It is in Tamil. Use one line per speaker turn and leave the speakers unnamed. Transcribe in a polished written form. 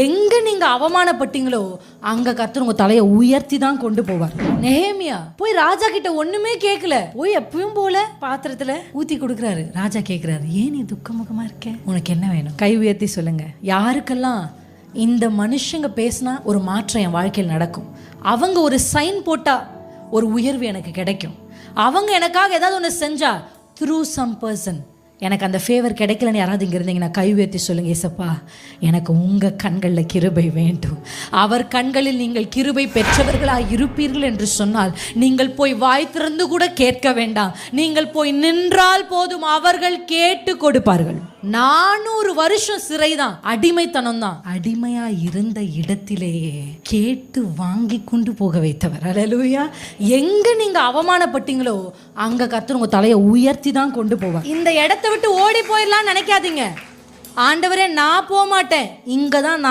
எங்க நீங்க அவமானப்பட்டீங்களோ அங்க கர்த்தர் உங்க தலையை உயர்த்தி தான் கொண்டு போவார். நெஹேமியா போய் ராஜா கிட்ட ஒண்ணுமே கேட்கல, போய் எப்பயும் போல பாத்திரத்துல ஊத்தி கொடுக்குறாரு. ராஜா கேட்கிறாரு, ஏன் நீ துக்கமுகமா இருக்க, உனக்கு என்ன வேணும்? கை உயர்த்தி சொல்லுங்க. யாருக்கெல்லாம் இந்த மனுஷங்க பேசினா ஒரு மாற்றம் என் வாழ்க்கையில் நடக்கும், அவங்க ஒரு சைன் போட்டா ஒரு உயர்வு எனக்கு கிடைக்கும், அவங்க எனக்காக ஏதாவது ஒன்று செஞ்சா த்ரூ சம் பர்சன் எனக்கு அந்த ஃபேவர் கிடைக்கலன்னு யாராவது இங்கே இருந்தீங்கன்னா கை உயர்த்தி சொல்லுங்க, ஏசப்பா எனக்கு உங்கள் கண்களில் கிருபை வேண்டும். அவர் கண்களில் நீங்கள் கிருபை பெற்றவர்களாக இருப்பீர்கள் என்று சொன்னால் நீங்கள் போய் வாய் திறந்து கூட கேட்க வேண்டாம், நீங்கள் போய் நின்றால் போதும், அவர்கள் கேட்டு கொடுப்பார்கள். 400 வருஷம் சிறைதான், அடிமைத்தனம் தான், அடிமையா இருந்த இடத்திலேயே கேட்டு வாங்கி கொண்டு போக வைத்தவர். அல்லேலூயா. எங்க நீங்க அவமானப்பட்டீங்களோ அங்க கர்த்தர் உங்க தலையை உயர்த்தி தான் கொண்டு போவார். இந்த இடத்தை விட்டு ஓடி போயிடலாம் நினைக்காதீங்க. ஆண்டவரே நான் போக மாட்டேன், இங்கதான்